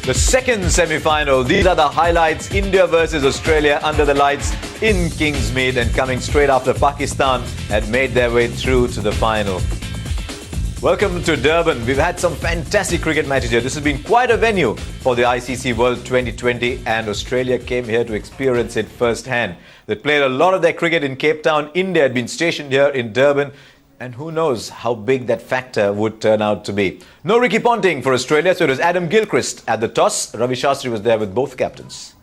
The second semi-final. These are the highlights. India versus Australia under the lights in Kingsmead, and coming straight after Pakistan had made their way through to the final. Welcome to Durban. We've had some fantastic cricket matches here. This has been quite a venue for the ICC World 2020, and Australia came here to experience it firsthand. They played a lot of their cricket in Cape Town. India had been stationed here in Durban, and who knows how big that factor would turn out to be. No Ricky Ponting for Australia, so it was Adam Gilchrist at the toss. Ravi Shastri was there with both captains.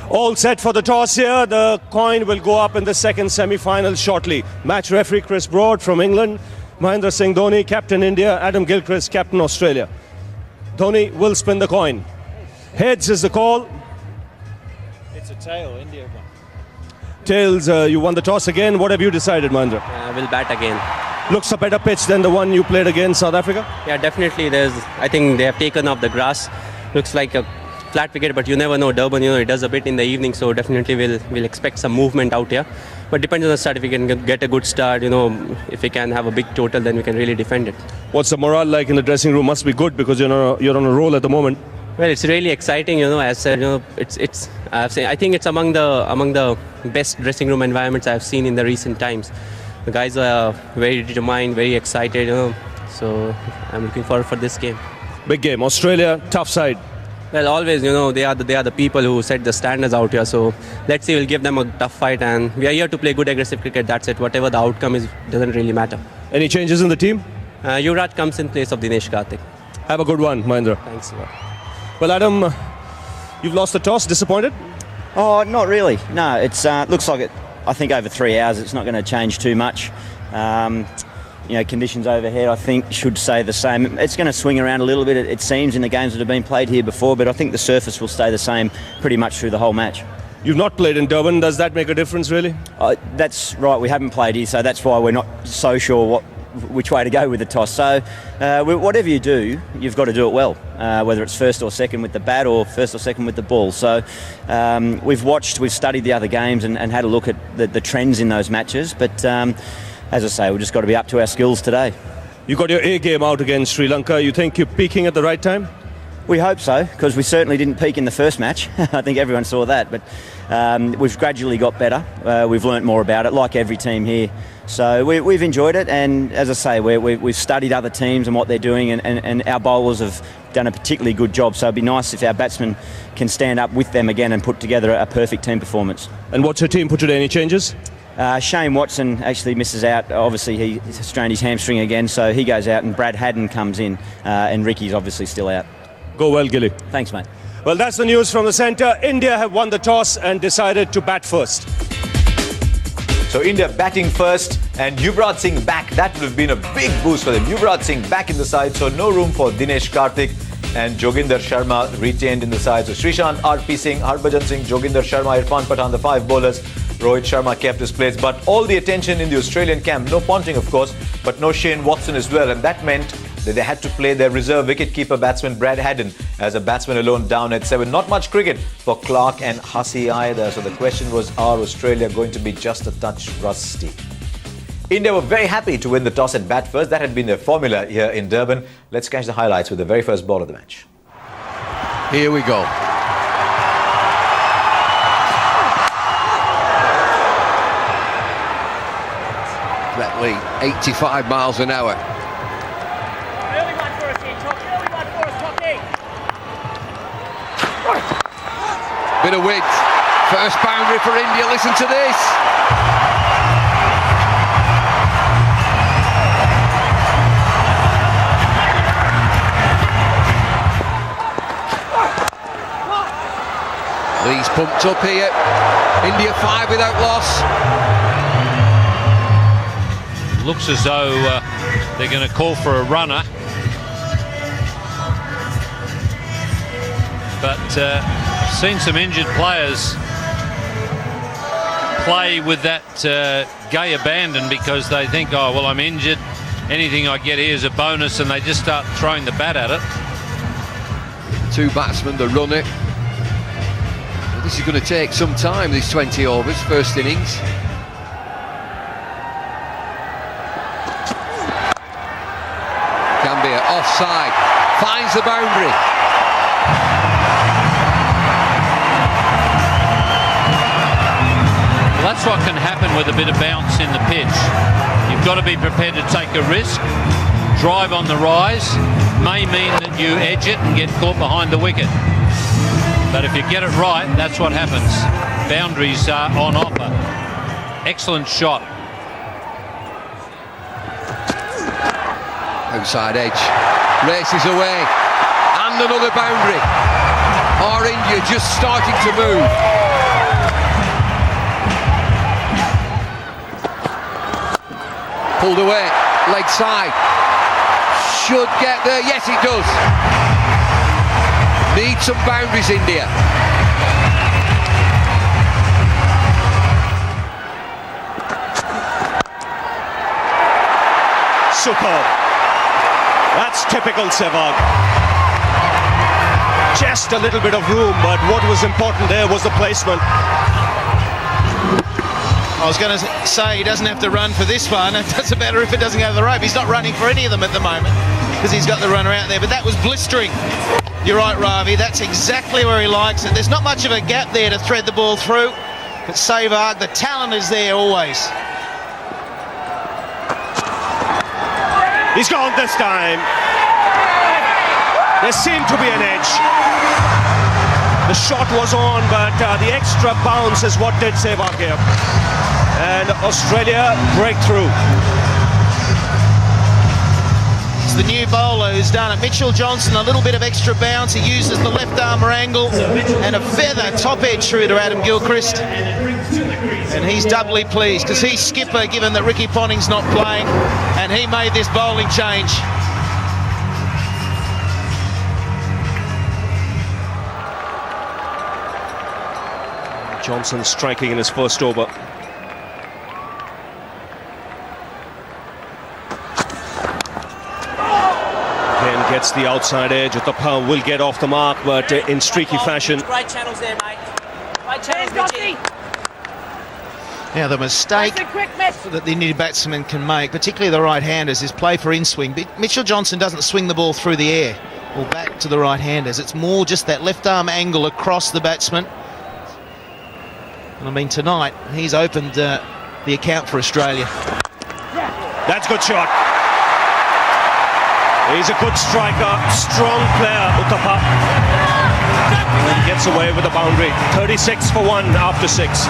All set for the toss here. The coin will go up in the second semi-final shortly. Match referee Chris Broad from England. Mahendra Singh Dhoni, captain India. Adam Gilchrist, captain Australia. Dhoni will spin the coin. Heads is the call. It's a tail, India won. Tails, you won the toss again. What have you decided, Mahendra? We'll bat again. Looks a better pitch than the one you played against South Africa? Yeah, definitely. I think they have taken off the grass. Looks like a flat wicket, but you never know. Durban, it does a bit in the evening, so definitely we'll expect some movement out here. But depends on the start. If we can get a good start, if we can have a big total, then we can really defend it. What's the morale like in the dressing room? Must be good because you're on a roll at the moment. Well, it's really exciting. As I said, I think it's among the best dressing room environments I've seen in the recent times. The guys are very determined, very excited. So I'm looking forward for this game. Big game. Australia, tough side. Well, always, they are the people who set the standards out here. So let's see, we'll give them a tough fight, and we are here to play good aggressive cricket. That's it. Whatever the outcome is, doesn't really matter. Any changes in the team? Yuvraj comes in place of Dinesh Karthik. Have a good one, Mahendra. Thanks. Well, Adam, you've lost the toss. Disappointed? Oh, not really. No, it's looks like it. I think over 3 hours, it's not going to change too much. Conditions overhead, I think, should stay the same. It's going to swing around a little bit, it seems, in the games that have been played here before, but I think the surface will stay the same pretty much through the whole match. You've not played in Durban. Does that make a difference, really? That's right. We haven't played here, so that's why we're not so sure which way to go with the toss. So whatever you do, you've got to do it well, whether it's first or second with the bat or first or second with the ball. So we've studied the other games and had a look at the trends in those matches, but as I say, we've just got to be up to our skills today. You got your A game out against Sri Lanka. You think you're peaking at the right time? We hope so, because we certainly didn't peak in the first match. I think everyone saw that, but we've gradually got better. We've learnt more about it, like every team here. So we've enjoyed it, and as I say, we've studied other teams and what they're doing, and our bowlers have done a particularly good job. So it'd be nice if our batsmen can stand up with them again and put together a perfect team performance. And what's your team put today? Any changes? Shane Watson actually misses out. Obviously, he strained his hamstring again, so he goes out, and Brad Haddin comes in, and Ricky's obviously still out. Go well, Gilly. Thanks, mate. Well, that's the news from the centre. India have won the toss and decided to bat first. So India batting first, and Yuvraj Singh back. That would have been a big boost for them. Yuvraj Singh back in the side, so no room for Dinesh Karthik, and Joginder Sharma retained in the side. So Srishant, RP Singh, Harbhajan Singh, Joginder Sharma, Irfan Pathan, the 5 bowlers. Rohit Sharma kept his place, but all the attention in the Australian camp. No Ponting, of course, but no Shane Watson as well, and that meant that they had to play their reserve wicketkeeper batsman Brad Haddin as a batsman alone down at 7. Not much cricket for Clark and Hussey either, so the question was, are Australia going to be just a touch rusty? India were very happy to win the toss and bat first. That had been their formula here in Durban. Let's catch the highlights with the very first ball of the match. Here we go. That lead, 85 miles an hour. Bit of width. First boundary for India. Listen to this. Lee's pumped up here. India 5 without loss. Looks as though they're going to call for a runner. But I've seen some injured players play with that gay abandon because they think, oh, well, I'm injured. Anything I get here is a bonus, and they just start throwing the bat at it. 2 batsmen, the runner. Well, this is going to take some time, these 20 overs, first innings. Gambia offside, finds the boundary. with a bit of bounce in the pitch. You've got to be prepared to take a risk. Drive on the rise may mean that you edge it and get caught behind the wicket. But if you get it right, that's what happens. Boundaries are on offer. Excellent shot. Outside edge. Races away. And another boundary. Our India just starting to move. Pulled away. Leg side. Should get there. Yes, it does. Need some boundaries, India. Superb. That's typical Sehwag. Just a little bit of room, but what was important there was the placement. I was going to say he doesn't have to run for this one. It doesn't matter if it doesn't go to the rope. He's not running for any of them at the moment because he's got the runner out there. But that was blistering. You're right, Ravi. That's exactly where he likes it. There's not much of a gap there to thread the ball through. But Sehwag, the talent is there always. He's gone this time. There seemed to be an edge. The shot was on, but the extra bounce is what did Sehwag here. And Australia break through. It's the new bowler who's done it. Mitchell Johnson, a little bit of extra bounce. He uses the left armour angle and a feather top edge through to Adam Gilchrist. And he's doubly pleased because he's skipper, given that Ricky Ponting's not playing, and he made this bowling change. Johnson striking in his first over. Again gets the outside edge. Uthappa will get off the mark, but in streaky fashion. Right channels there, mate. Right channels, Richie. Now the mistake that the Indian batsman can make, particularly the right-handers, is play for in-swing. But Mitchell Johnson doesn't swing the ball through the air or back to the right-handers. It's more just that left arm angle across the batsman. And I mean, tonight he's opened the account for Australia. That's a good shot. He's a good striker, strong player, Uthappa. And gets away with the boundary. 36 for 1 after 6.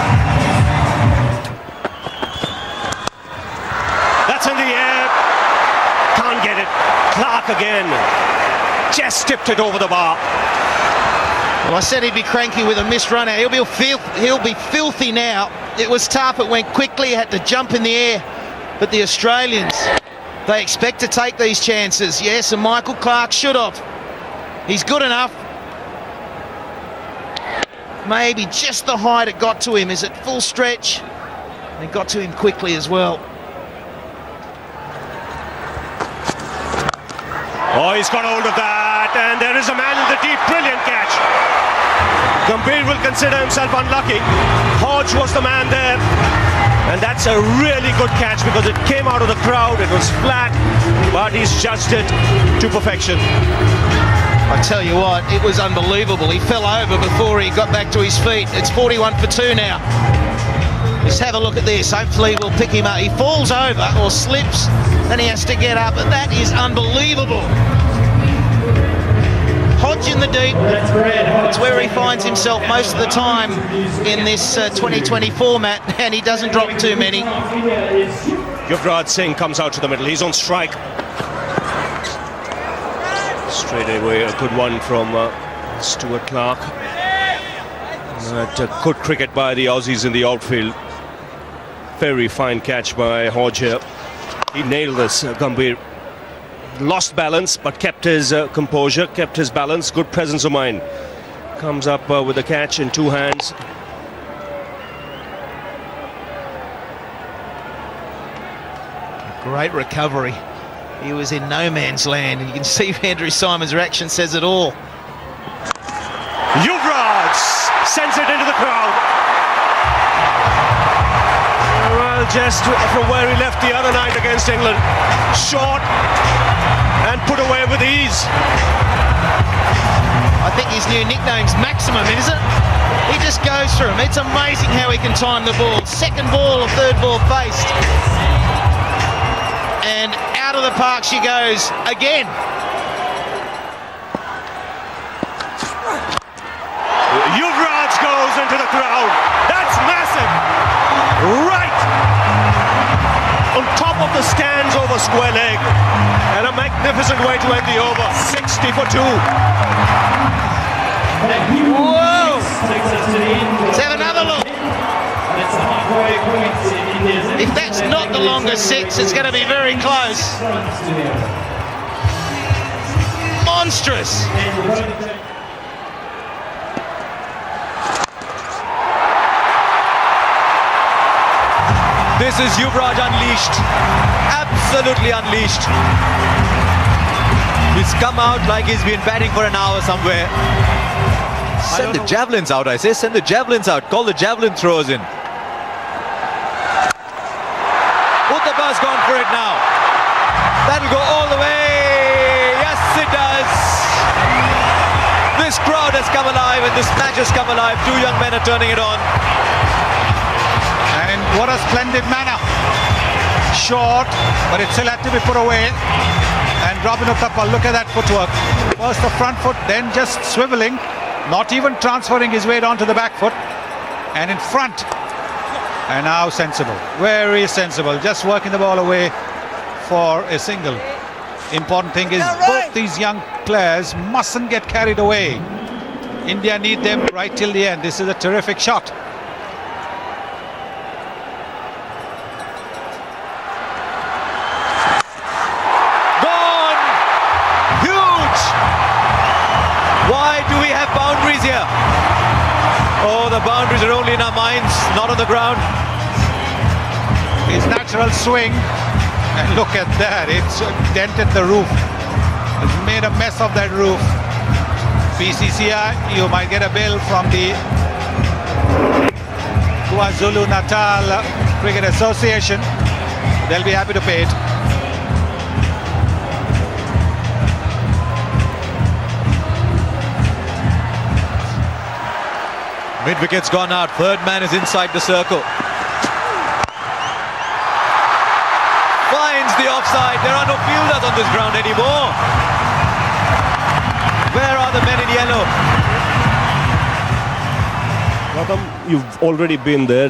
That's in the air. Can't get it. Clark again. Just tipped it over the bar. Well, I said he'd be cranky with a missed runner. He'll be filthy now. It was tough. It went quickly. He had to jump in the air. But the Australians, they expect to take these chances. Yes, and Michael Clark should have. He's good enough. Maybe just the height it got to him. Is it full stretch? It got to him quickly as well. Oh, he's got hold of that, and there is a man in the deep. Brilliant catch. Gambhir will consider himself unlucky. Hodge was the man there, and that's a really good catch because it came out of the crowd. It was flat, but he's judged it to perfection. I tell you what, it was unbelievable. He fell over before he got back to his feet. It's 41 for 2 now. Just have a look at this. Hopefully we'll pick him up. He falls over or slips, then he has to get up. And that is unbelievable. Hodge in the deep. It's where he finds himself most of the time in this 2020 format, and he doesn't drop too many. Yuvraj Singh comes out to the middle. He's on strike. Straight away, a good one from Stuart Clark. Good cricket by the Aussies in the outfield. Very fine catch by Hodge here. He nailed this, Gambhir. Lost balance, but kept his composure, kept his balance, good presence of mind. Comes up with the catch in 2 hands. Great recovery. He was in no man's land, and you can see Andrew Symonds' reaction says it all. Yuvraj sends it into the crowd. Well, just from where he left the other night against England. Short and put away with ease. I think his new nickname's Maximum, isn't it? He just goes through him. It's amazing how he can time the ball. Second ball or third ball faced. And out of the park she goes again. Yuvraj goes into the crowd. That's massive. Right on top of the stands over square leg. And a magnificent way to end the over. 60 for 2. Whoa! Let's have another look. If that's not the longest 6, it's going to be very close. Monstrous. This is Yuvraj unleashed. Absolutely unleashed. He's come out like he's been batting for an hour somewhere. Send the javelins out, I say. Send the javelins out. Call the javelin throwers in. Uttapa's gone for it now. That'll go all the way. Yes, it does. This crowd has come alive and this match has come alive. Two young men are turning it on. And what a splendid manner. Short, but it still had to be put away. And Robin Uthappa, look at that footwork. First the front foot, then just swiveling, not even transferring his weight onto the back foot. And in front. And now sensible, very sensible. Just working the ball away for a single. Important thing is both these young players mustn't get carried away. India need them right till the end. This is a terrific shot. Boundaries here. Oh, the boundaries are only in our minds, not on the ground. His natural swing, and look at that, it's dented the roof. It's made a mess of that roof. BCCI, you might get a bill from the KwaZulu-Natal Cricket Association. They'll be happy to pay it. Mid-wicket's gone out. Third man is inside the circle. Finds the offside. There are no fielders on this ground anymore. Where are the men in yellow? Gautam, you've already been there.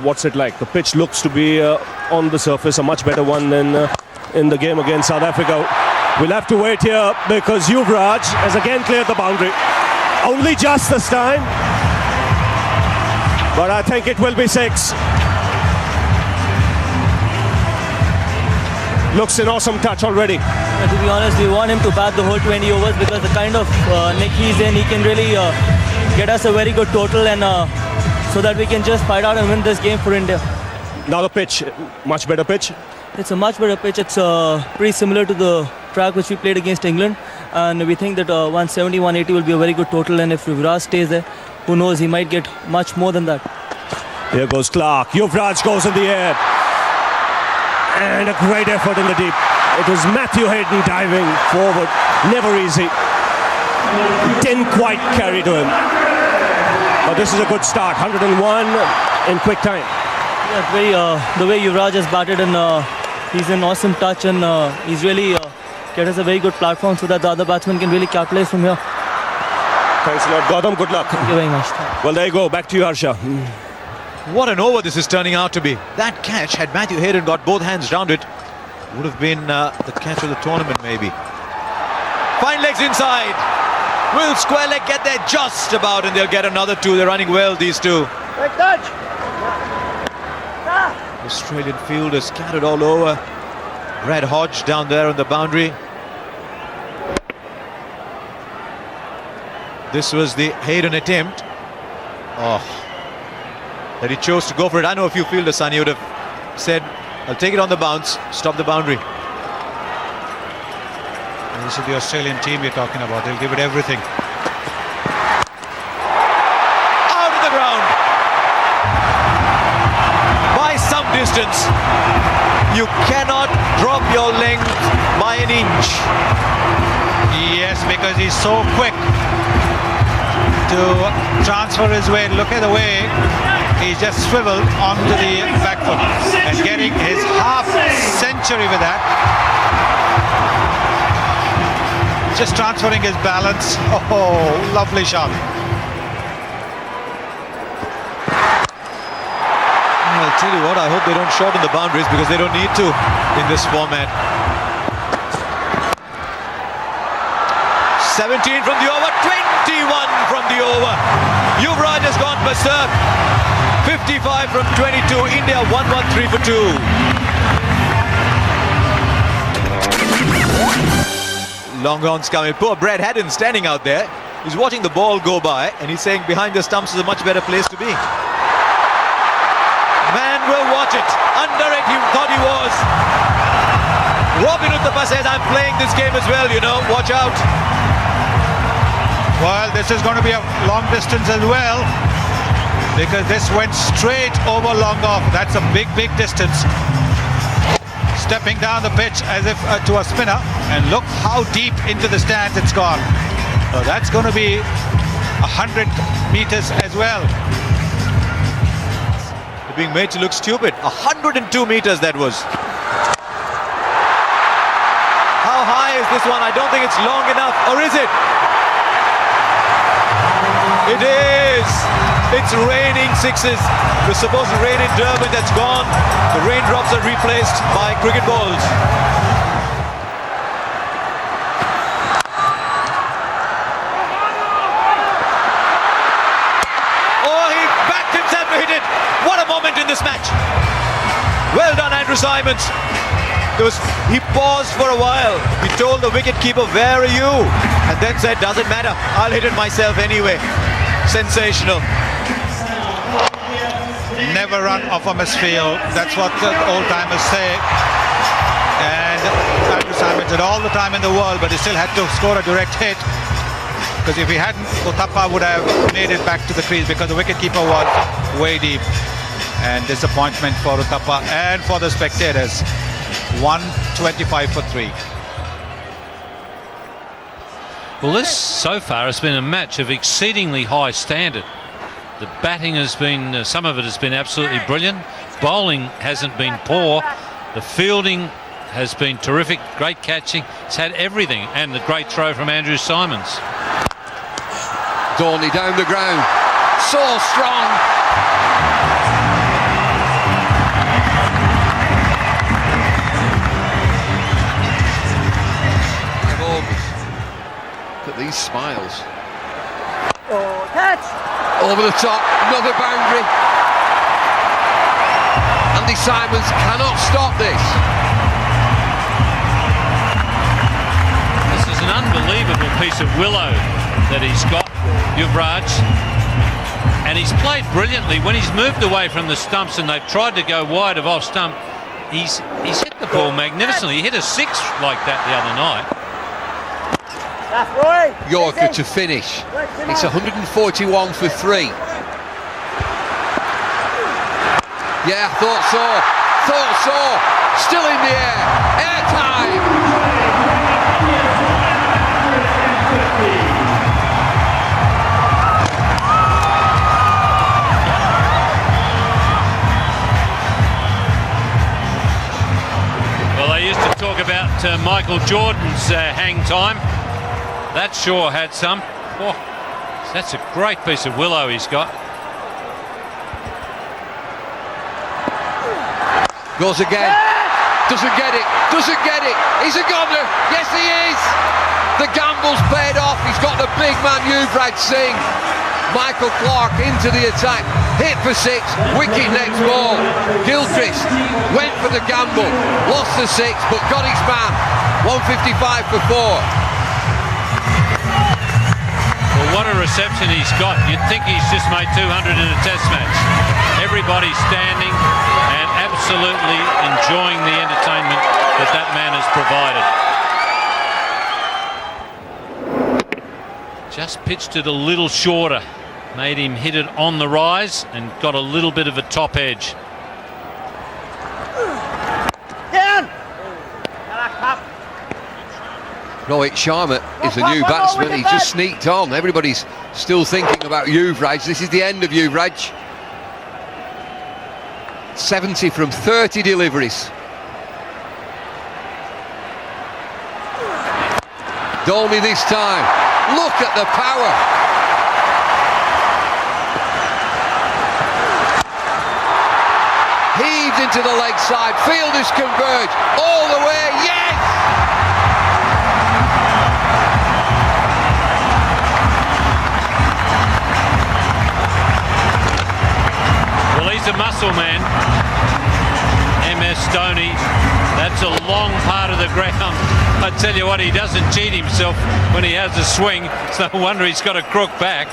What's it like? The pitch looks to be on the surface a much better one than in the game against South Africa. We'll have to wait here because Yuvraj has again cleared the boundary. Only just this time. But I think it will be 6. Looks an awesome touch already. To be honest, we want him to bat the whole 20 overs because the kind of nick he's in, he can really get us a very good total and so that we can just fight out and win this game for India. Now the pitch, much better pitch. It's a much better pitch. It's pretty similar to the track which we played against England, and we think that 170, 180 will be a very good total, and if Yuvraj stays there, who knows, he might get much more than that. Here goes Clark. Yuvraj goes in the air. And a great effort in the deep. It was Matthew Hayden diving forward. Never easy. Didn't quite carry to him. But this is a good start. 101 in quick time. Yeah, the way Yuvraj has batted, and he's an awesome touch, and he's really get us a very good platform so that the other batsmen can really capitalize from here. Thanks a lot, Gautam. Good luck. Thank you very much. Well, there you go. Back to you, Harsha. What an over this is turning out to be. That catch, had Matthew Hayden got both hands round it, would have been the catch of the tournament maybe. Fine legs inside. Will square leg get there just about, and they'll get another 2. They're running well, these two. Australian fielders scattered all over. Brad Hodge down there on the boundary. This was the Hayden attempt. Oh, that he chose to go for it. I know a few fielders, Sunny, would have said, I'll take it on the bounce, stop the boundary. And this is the Australian team we're talking about. They'll give it everything. Out of the ground. By some distance. You cannot drop your length by an inch. Yes, because he's so quick. to transfer his way. Look at the way he just swiveled onto the back foot and getting his half century with that. Just transferring his balance. Oh, lovely shot. I'll tell you what, I hope they don't shorten the boundaries because they don't need to in this format. 17 from the over, 21 from the over. Yuvraj has gone berserk. 55 from 22. India 113 for 2. Long ons coming. Poor Brad Haddon standing out there. He's watching the ball go by and he's saying behind the stumps is a much better place to be. Man will watch it. Under it he thought he was. Robin Uthappa says, I'm playing this game as well, you know, watch out. Well, this is going to be a long distance as well, because this went straight over long off. That's a big distance. Stepping down the pitch as if to a spinner, and look how deep into the stands it's gone. So that's going to be 100 meters as well. They're being made to look stupid. 102 meters that was. How high is this one? I don't think it's long enough. Or is it? It is. It's raining sixes. It was supposed to rain in Durban. That's gone. The raindrops are replaced by cricket balls. Oh, he backed himself to hit it. What a moment in this match. Well done, Andrew Simons. He paused for a while. He told the wicketkeeper, where are you? And then said, doesn't matter, I'll hit it myself anyway. Sensational. Never run off a misfield. That's what the old-timers say. And Andrew Simons had all the time in the world, but he still had to score a direct hit. Because if he hadn't, Uthappa would have made it back to the crease because the wicketkeeper was way deep. And disappointment for Uthappa and for the spectators. 125 for 3. Well, this so far has been a match of exceedingly high standard. The batting has been, some of it has been absolutely brilliant. Bowling hasn't been poor. The fielding has been terrific. Great catching. It's had everything. And the great throw from Andrew Simons. Dorney down the ground. So strong. Look at these smiles. Oh, catch! Over the top, another boundary. Andy Simons cannot stop this. This is an unbelievable piece of willow that he's got, Yuvraj. And he's played brilliantly. When he's moved away from the stumps and they've tried to go wide of off stump, he's hit the ball magnificently. He hit a 6 like that the other night. Yorker to finish. It's 141 for 3. Yeah, thought so. Still in the air. Airtime. Well, they used to talk about Michael Jordan's hang time. That sure had some. Oh, that's a great piece of willow he's got. Goes again. Doesn't get it. He's a gobbler. Yes, he is. The gamble's paid off. He's got the big man Yuvraj Singh. Michael Clarke into the attack. Hit for 6. Wicket next ball. Gilchrist went for the gamble. Lost the 6, but got his man. 155 for 4. Well, what a reception he's got. You'd think he's just made 200 in a test match. Everybody's standing and absolutely enjoying the entertainment that that man has provided. Just pitched it a little shorter. Made him hit it on the rise and got a little bit of a top edge. Down! Rohit Sharma is the new batsman. He just sneaked on. Everybody's Still thinking about Yuvraj. This is the end of Yuvraj. 70 from 30 deliveries. Dhoni this time. Look at the power. Heaved into the leg side. Fielders converge all the way. Yes! Well, he's a muscle man. MS Dhoni. That's a long part of the ground. I tell you what, he doesn't cheat himself when he has a swing. It's no wonder he's got a crook back.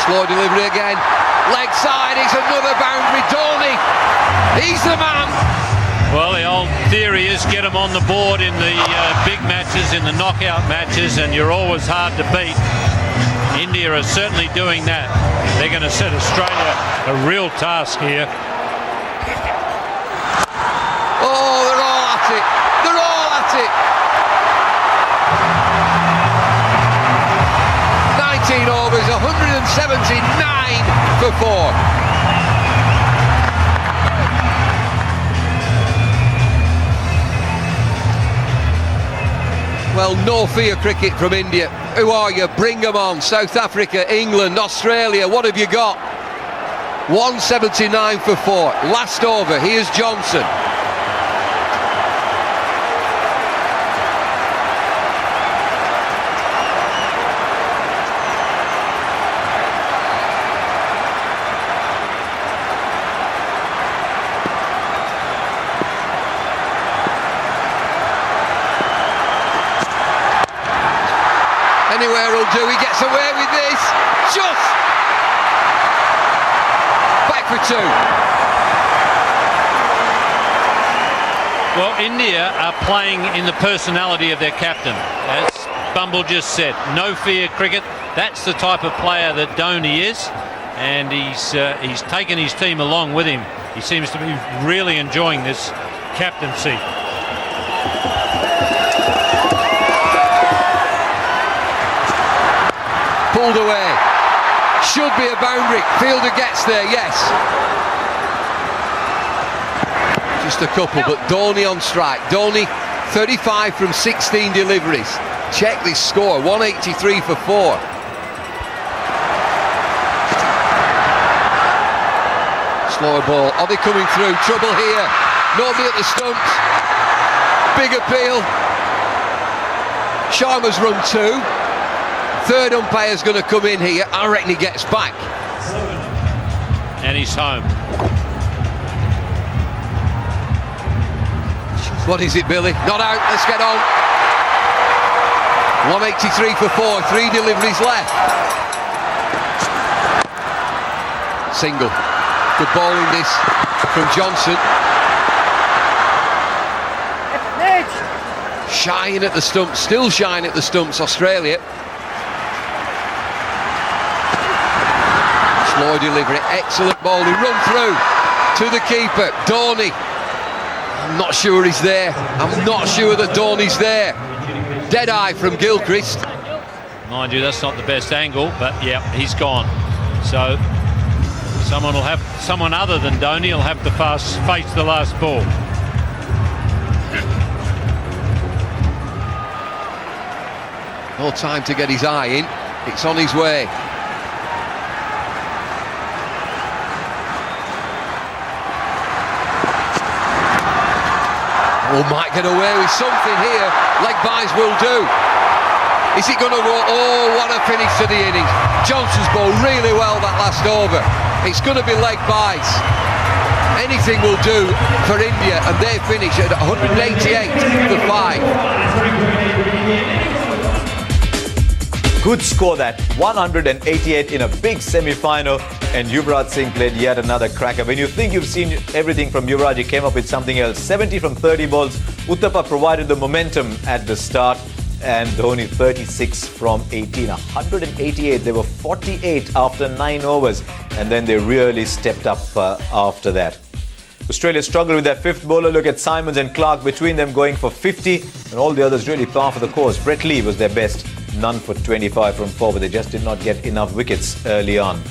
Slow delivery again. Leg side, it's another boundary. Dhoni, he's the man. Well, the old theory is get him on the board in the big matches, in the knockout matches, and you're always hard to beat. India are certainly doing that. They're going to set Australia a real task here. Oh, they're all at it. They're all at it. 19 overs, 179 for 4. Well, no fear cricket from India. Who are you? Bring them on. South Africa, England, Australia, what have you got? 179 for 4. Last over, here's Johnson. Anywhere will do, he gets away with this, just back for 2. Well, India are playing in the personality of their captain. As Bumble just said, no fear cricket. That's the type of player that Dhoni is, and he's taken his team along with him. He seems to be really enjoying this captaincy. Pulled away. Should be a boundary. Fielder gets there, yes. Just a couple, but Dhoni on strike. Dhoni, 35 from 16 deliveries. Check this score, 183 for 4. Slower ball. Are they coming through? Trouble here. Nobody at the stumps. Big appeal. Sharma's run 2. Third umpire's going to come in here. I reckon he gets back. And he's home. What is it, Billy? Not out. Let's get on. 183 for 4. 3 deliveries left. Single. Good bowling this from Johnson. Shying at the stumps. Still shying at the stumps, Australia. Slow delivery, excellent bowling, run through to the keeper, Dhoni. I'm not sure he's there. I'm not sure that Dhoni's there. Dead eye from Gilchrist. Mind you, that's not the best angle, but yeah, he's gone. So someone other than Dhoni will have to face the last ball. No time to get his eye in. It's on his way. Oh, might get away with something here. Leg byes will do. Is it going to go? Oh, what a finish to the innings. Johnson's bowled really well that last over. It's going to be leg byes. Anything will do for India, and they finish at 188 for 5. Good score that, 188 in a big semi-final, and Yuvraj Singh played yet another cracker. When you think you've seen everything from Yuvraj, he came up with something else. 70 from 30 balls. Uthappa provided the momentum at the start, and Dhoni 36 from 18. 188. They were 48 after 9 overs, and then they really stepped up after that. Australia struggled with their fifth bowler. Look at Simons and Clark, between them going for 50, and all the others really par for the course. Brett Lee was their best, none for 25 from 4, but they just did not get enough wickets early on.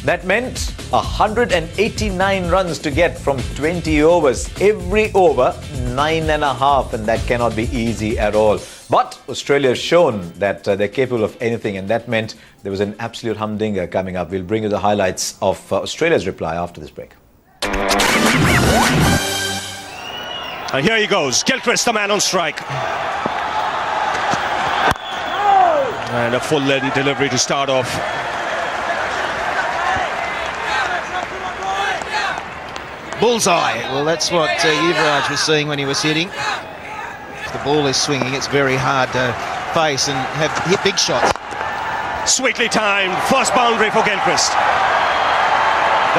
That meant 189 runs to get from 20 overs. Every over, 9.5, and that cannot be easy at all. But Australia has shown that they're capable of anything, and that meant there was an absolute humdinger coming up. We'll bring you the highlights of Australia's reply after this break. And here he goes, Gilchrist, the man on strike. And a full-length delivery to start off. Bullseye. Well, that's what Yuvraj was seeing when he was hitting. If the ball is swinging, it's very hard to face and hit big shots. Sweetly timed, first boundary for Gilchrist.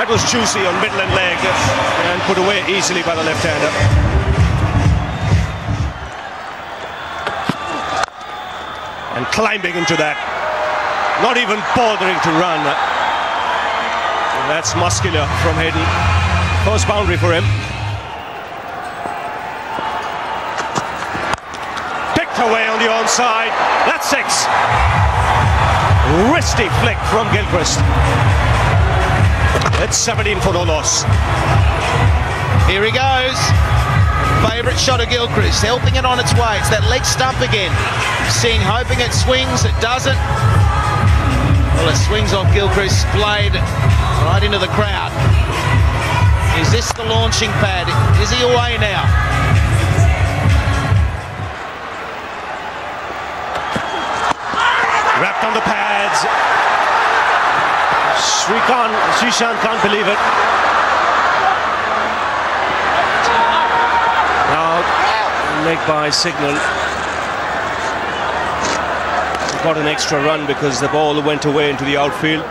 That was juicy on middle and leg and put away easily by the left-hander. And climbing into that, not even bothering to run. That's muscular from Hayden. First boundary for him. Picked away on the onside. That's 6. Wristy flick from Gilchrist. It's 17 for no loss. Here he goes. Favourite shot of Gilchrist, helping it on its way. It's that leg stump again. Singh hoping it swings, it doesn't. Well, it swings off Gilchrist's blade right into the crowd. Is this the launching pad? Is he away now? Wrapped on the pads. Srishant can't believe it. Now, leg by signal. Got an extra run because the ball went away into the outfield.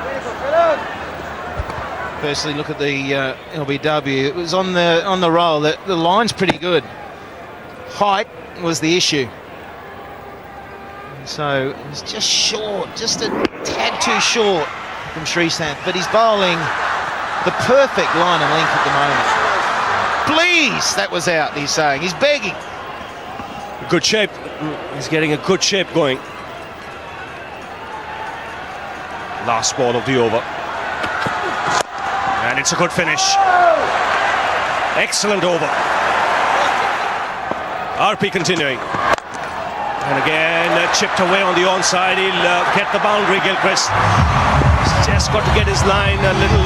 Firstly, look at the LBW. It was on the roll. The line's pretty good. Height was the issue. So it was just short, just a tad too short from Srishant. But he's bowling the perfect line and length at the moment. Please, that was out, he's saying. He's begging. Good shape. He's getting a good shape going. Last ball of the over. And it's a good finish. Excellent over. RP continuing. And again, chipped away on the onside. He'll get the boundary, Gilchrist. He's just got to get his line a little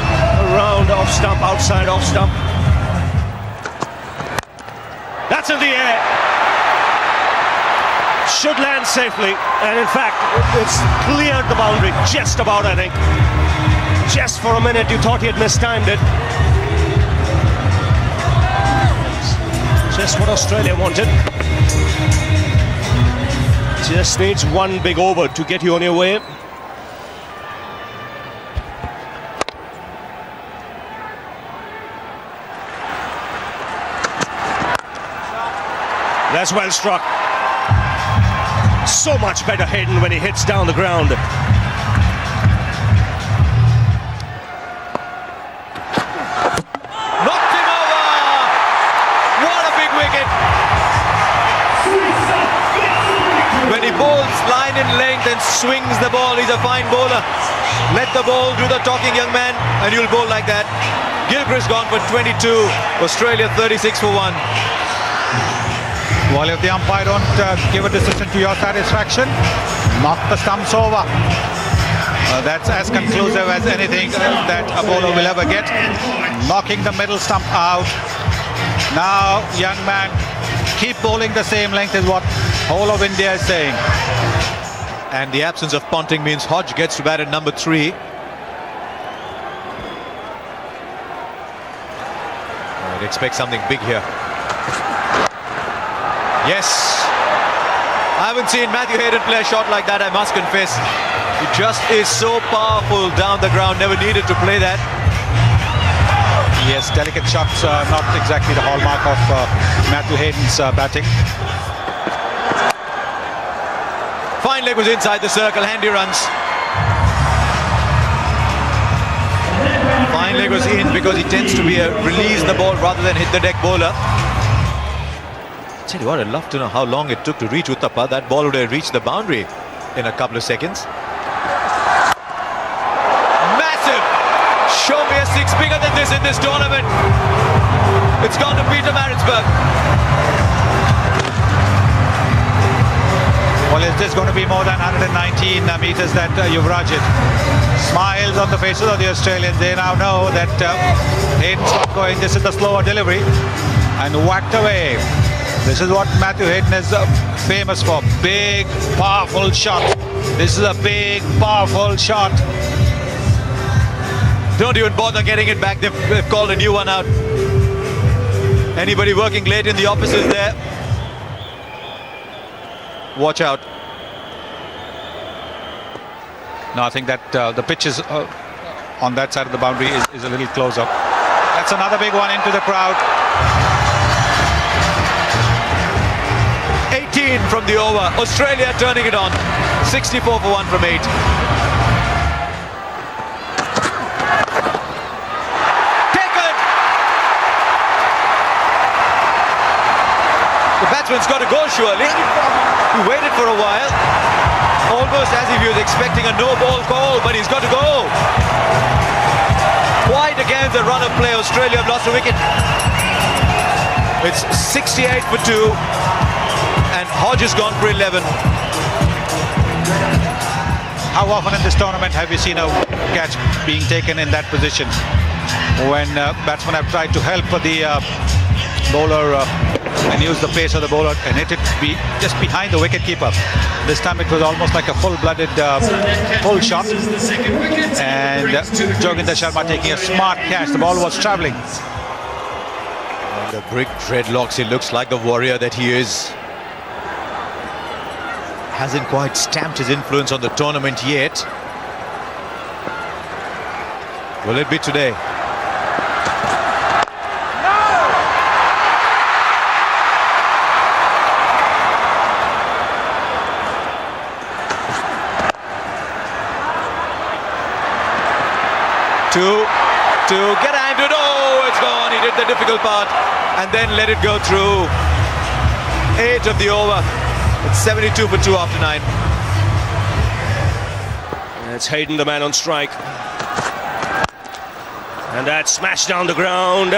around off stump, outside off stump. That's in the air. Should land safely. And in fact, it's cleared the boundary just about, I think. Just for a minute, you thought he had mistimed it. Just what Australia wanted. Just needs one big over to get you on your way. That's well struck. So much better Hayden when he hits down the ground. Knocked him over! What a big wicket! When he bowls line in length and swings the ball, he's a fine bowler. Let the ball do the talking, young man, and you'll bowl like that. Gilchrist gone for 22. Australia 36 for 1. Well, if the umpire don't give a decision to your satisfaction, knock the stumps over. That's as conclusive as anything that a bowler will ever get. Knocking the middle stump out. Now, young man, keep bowling the same length is what whole of India is saying. And the absence of Ponting means Hodge gets to bat at number 3. I'd expect something big here. Yes. I haven't seen Matthew Hayden play a shot like that, I must confess. He just is so powerful down the ground, never needed to play that. Yes, delicate shots, not exactly the hallmark of Matthew Hayden's batting. Fine leg was inside the circle, handy runs. line leg was in because he tends to be a release the ball rather than hit the deck bowler. Tell you what, I'd love to know how long it took to reach Uthappa. That ball would have reached the boundary in a couple of seconds. Massive! Show me a six bigger than this in this tournament. It's gone to Peter Maritzburg. Well, is this going to be more than 119 meters that Yuvraj hit? Smiles on the faces of the Australians. They now know that Hayden's not going. This is the slower delivery. And whacked away. This is what Matthew Hayden is famous for. Big, powerful shot. This is a big, powerful shot. Don't even bother getting it back. They've called a new one out. Anybody working late in the office is there. Watch out. No, I think that the pitch is on that side of the boundary is a little closer. That's another big one into the crowd. 18 from the over. Australia turning it on. 64 for 1 from 8. Taken! The batsman's got to go surely. He waited for a while. Almost as if he was expecting a no-ball call, but he's got to go. Wide against the run of play. Australia have lost a wicket. It's 68 for 2. And Hodge has gone for 11. How often in this tournament have you seen a catch being taken in that position? When batsmen have tried to help the bowler and use the pace of the bowler and hit it just behind the wicketkeeper. This time it was almost like a full-blooded full shot. And Joginder Sharma taking a smart catch. The ball was travelling. The brick dreadlocks, he looks like the warrior that he is. Hasn't quite stamped his influence on the tournament yet. Will it be today? To get a hand to it. Oh, it's gone. He did the difficult part and then let it go through. 8 of the over. It's 72 for 2 after 9. It's Hayden, the man on strike. And that smashed down the ground.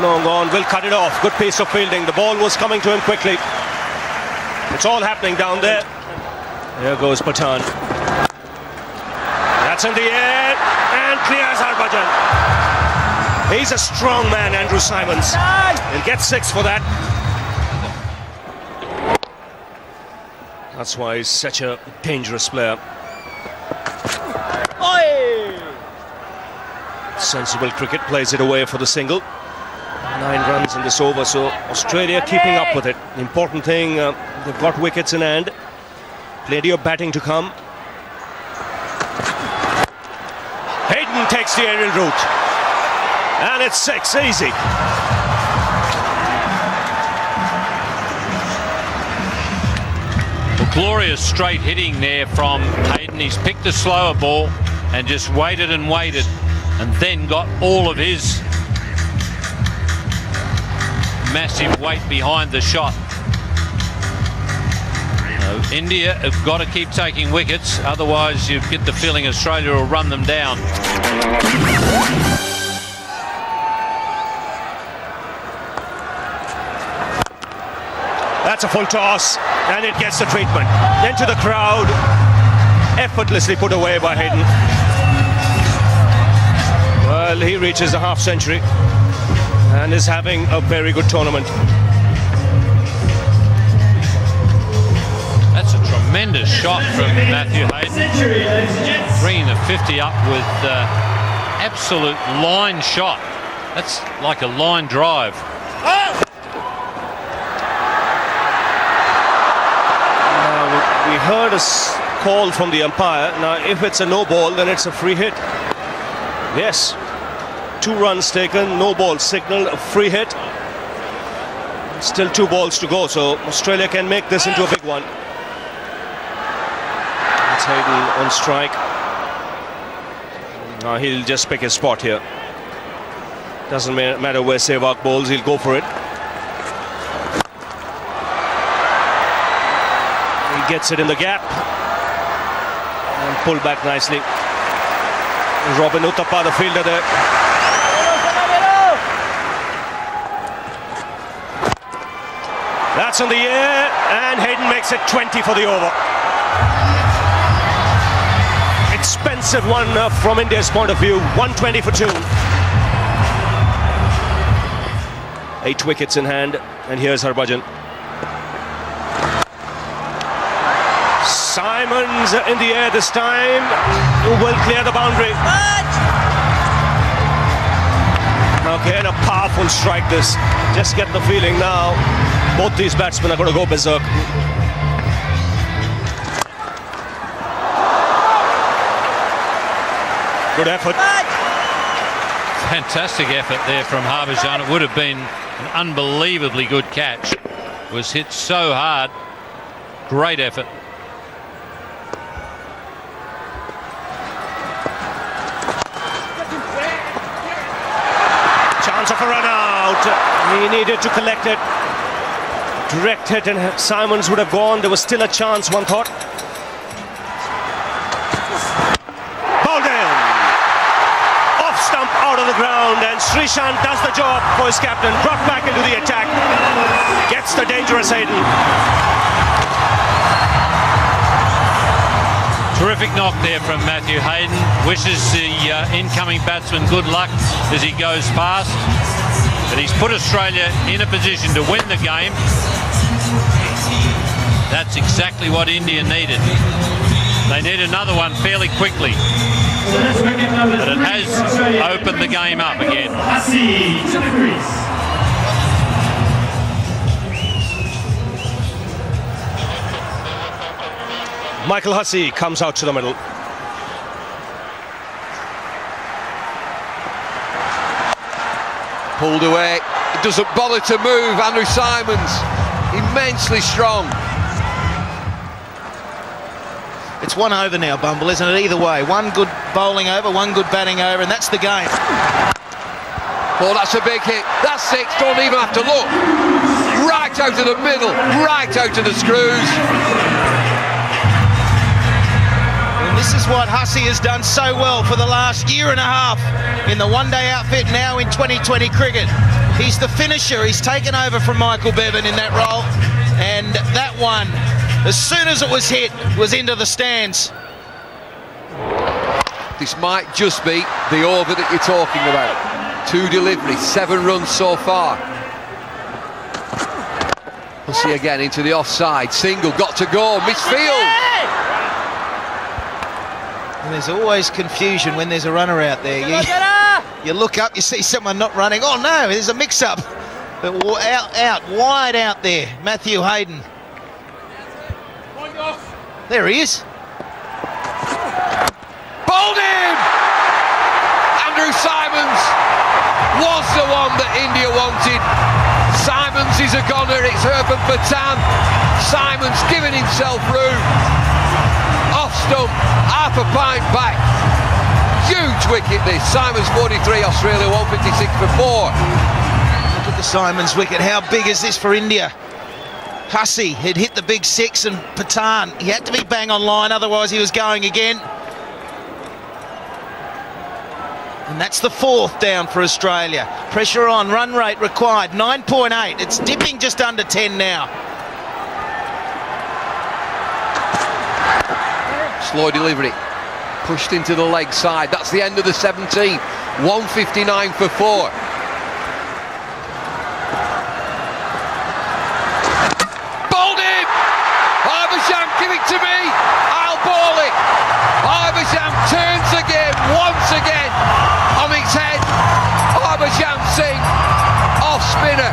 Long on, will cut it off. Good piece of fielding. The ball was coming to him quickly. It's all happening down there. There goes Pathan. That's in the air and clears Harbhajan. He's a strong man, Andrew Simons. He'll get 6 for that. That's why he's such a dangerous player. Sensible cricket, plays it away for the single. 9 runs in this over, so Australia keeping up with it. The important thing, they've got wickets in hand. Plenty of batting to come. Hayden takes the aerial route. And it's 6, easy. Glorious straight hitting there from Hayden. He's picked a slower ball and just waited and waited and then got all of his massive weight behind the shot. India have got to keep taking wickets, otherwise you get the feeling Australia will run them down. That's a full toss, and it gets the treatment. Into the crowd, effortlessly put away by Hayden. Well, he reaches the half century and is having a very good tournament. That's a tremendous shot from Matthew Hayden. Bringing the 50 up with absolute line shot. That's like a line drive. We heard a call from the umpire. Now, if it's a no ball, then it's a free hit. Yes. 2 runs taken, no ball signal, a free hit. Still 2 balls to go, so Australia can make this into a big one. It's Hayden on strike. Now he'll just pick his spot here. Doesn't matter where Sehwag bowls, he'll go for it. He gets it in the gap and pulled back nicely. Robin Uthappa, the fielder there. That's on the air, and Hayden makes it 20 for the over. Expensive one from India's point of view, 120 for 2. 8 wickets in hand, and here's Harbhajan. Simons in the air this time, who will clear the boundary. Again, a powerful strike this. Just get the feeling now, both these batsmen are going to go berserk. Good effort. Fantastic effort there from Harbhajan. It would have been an unbelievably good catch. Was hit so hard. Great effort. Chance of a run out. He needed to collect it. Direct hit, and Simons would have gone. There was still a chance, one thought. Bowled in. Off stump, out of the ground, and Srishant does the job for his captain. Brought back into the attack. Gets the dangerous Hayden. Terrific knock there from Matthew Hayden. Wishes the incoming batsman good luck as he goes past. But he's put Australia in a position to win the game. That's exactly what India needed. They need another one fairly quickly. But it has opened the game up again. Michael Hussey comes out to the middle. Pulled away. It doesn't bother to move. Andrew Simons, immensely strong. It's 1 over now, Bumble, isn't it? Either way, one good bowling over, one good batting over, and that's the game. Oh, that's a big hit. That's 6. Don't even have to look. Right out of the middle. Right out of the screws. And this is what Hussey has done so well for the last year and a half in the one-day outfit, now in 2020 cricket. He's the finisher. He's taken over from Michael Bevan in that role, and that one, as soon as it was hit, was into the stands. This might just be the over that you're talking about. 2 deliveries, 7 runs so far. We'll see again into the offside. Single, got to go, misfield. And there's always confusion when there's a runner out there. You look up, you see someone not running. Oh no, there's a mix-up. But wide out there, Matthew Hayden. There he is. Bowled him! Andrew Simons was the one that India wanted. Simons is a goner, it's Urban Patan. Simons giving himself room. Off stump, half a pint back. Huge wicket this. Simons 43, Australia 156 for 4. Look at the Simons wicket. How big is this for India? Hussey had hit the big 6, and Patan, he had to be bang on line, otherwise he was going again. And that's the 4th down for Australia. Pressure on, run rate required, 9.8. It's dipping just under 10 now. Slow delivery. Pushed into the leg side. That's the end of the 17th. 159 for 4. Bowled him! Harbhajan, give it to me! I'll bowl it! Harbhajan turns the game once again on its head. Harbhajan Singh, off spinner.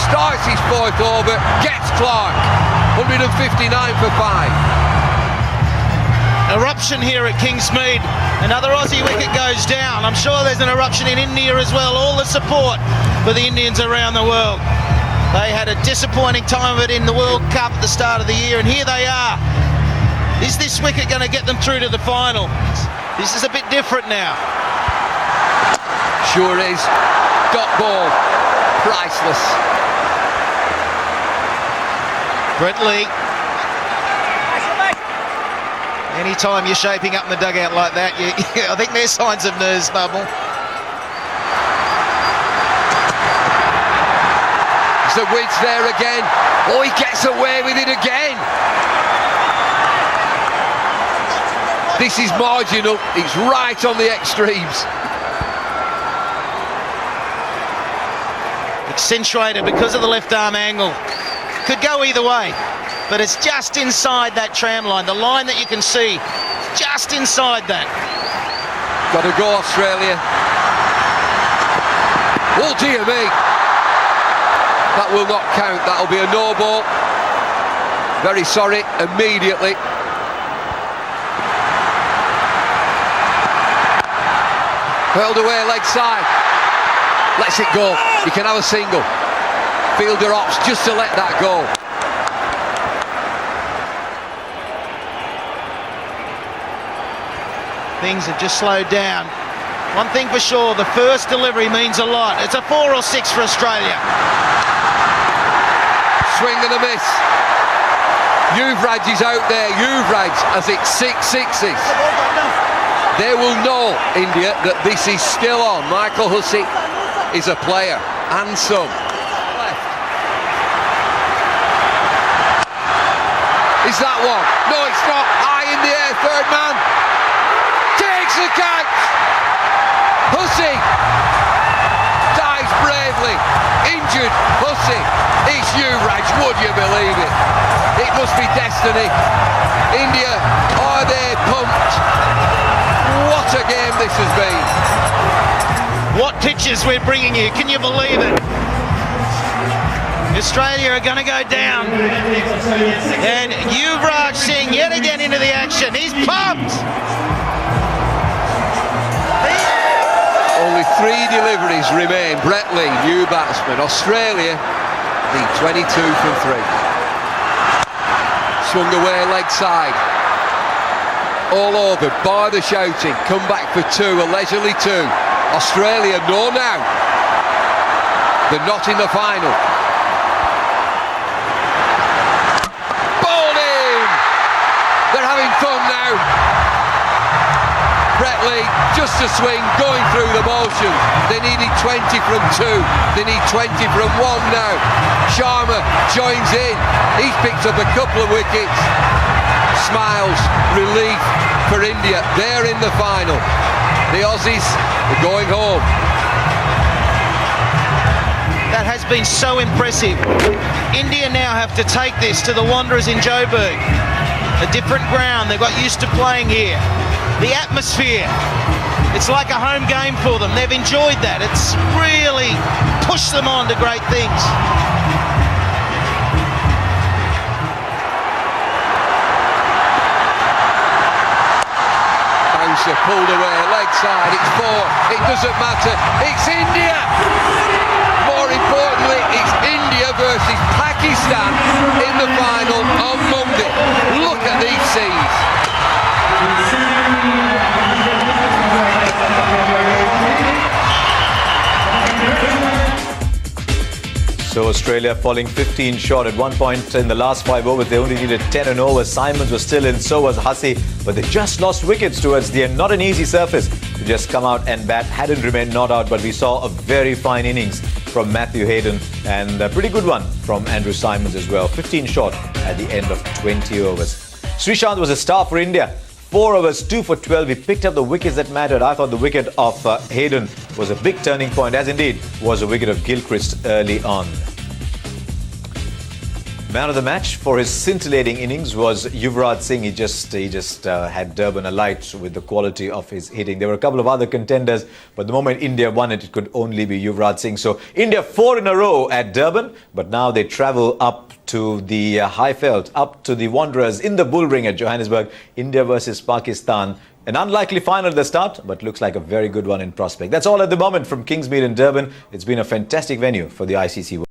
Starts his 4th over, gets Clark. 159 for 5. Eruption here at Kingsmead. Another Aussie wicket goes down. I'm sure there's an eruption in India as well. All the support for the Indians around the world. They had a disappointing time of it in the World Cup at the start of the year, and here they are. Is this wicket going to get them through to the final? This is a bit different now. Sure is. Dot ball. Priceless. Brett Lee. Anytime you're shaping up in the dugout like that, I think there's signs of nerves, Bubble. The width there again. Oh, he gets away with it again. This is marginal. It's right on the extremes. Accentuated because of the left arm angle. Could go either way, but it's just inside that tram line. The line that you can see, just inside that. Got to go, Australia. Oh, dear me. That will not count. That'll be a no ball. Very sorry, immediately. Hurled away, leg side. Lets it go. You can have a single. Fielder opts just to let that go. Things have just slowed down. One thing for sure, the first delivery means a lot. It's a 4 or 6 for Australia. Swing and a miss. Yuvraj is out there. Yuvraj has it 6 sixes. They will know, India, that this is still on. Michael Hussey is a player and some. Is that one? No, it's not. High in the air, third man. Takes the catch. Hussey dives bravely. Injured Hussey. It's Yuvraj, would you believe it? It must be destiny. India, are they pumped? What a game this has been. What pictures we're bringing you, can you believe it? Australia are going to go down. And Yuvraj Singh yet again into the action. He's pumped. Only 3 deliveries remain. Brett Lee, new batsman. Australia lead 22 from 3. Swung away leg side. All over, bar the shouting. Come back for 2, a leisurely 2. Australia know now they're not in the final. Bowled in! They're having fun now. Brett Lee, just a swing, going through the motion. They needed 20 from 2. They need 20 from 1 now. Sharma joins in. He's picked up a couple of wickets. Smiles, relief for India. They're in the final. The Aussies are going home. That has been so impressive. India now have to take this to the Wanderers in Joburg. A different ground. They've got used to playing here. The atmosphere. It's like a home game for them. They've enjoyed that. It's really pushed them on to great things. Pulled away, leg side, it's 4, it doesn't matter, it's India! More importantly, it's India versus Pakistan in the final on Monday. Look at these scenes. So Australia falling 15 short at one point in the last 5 overs. They only needed 10 and over. Simons was still in, so was Hussey. But they just lost wickets towards the end. Not an easy surface to just come out and bat. Hadn't remained not out, but we saw a very fine innings from Matthew Hayden and a pretty good one from Andrew Simons as well. 15 short at the end of 20 overs. Srishant was a star for India. 4 overs, 2 for 12. He picked up the wickets that mattered. I thought the wicket of Hayden was a big turning point, as indeed was a wicket of Gilchrist early on. Man of the match for his scintillating innings was Yuvraj Singh. He just had Durban alight with the quality of his hitting. There were a couple of other contenders, but the moment India won it, it could only be Yuvraj Singh. So India 4 in a row at Durban, but now they travel up to the Highveld, up to the Wanderers in the bull ring at Johannesburg. India versus Pakistan. An unlikely final at the start, but looks like a very good one in prospect. That's all at the moment from Kingsmead in Durban. It's been a fantastic venue for the ICC World.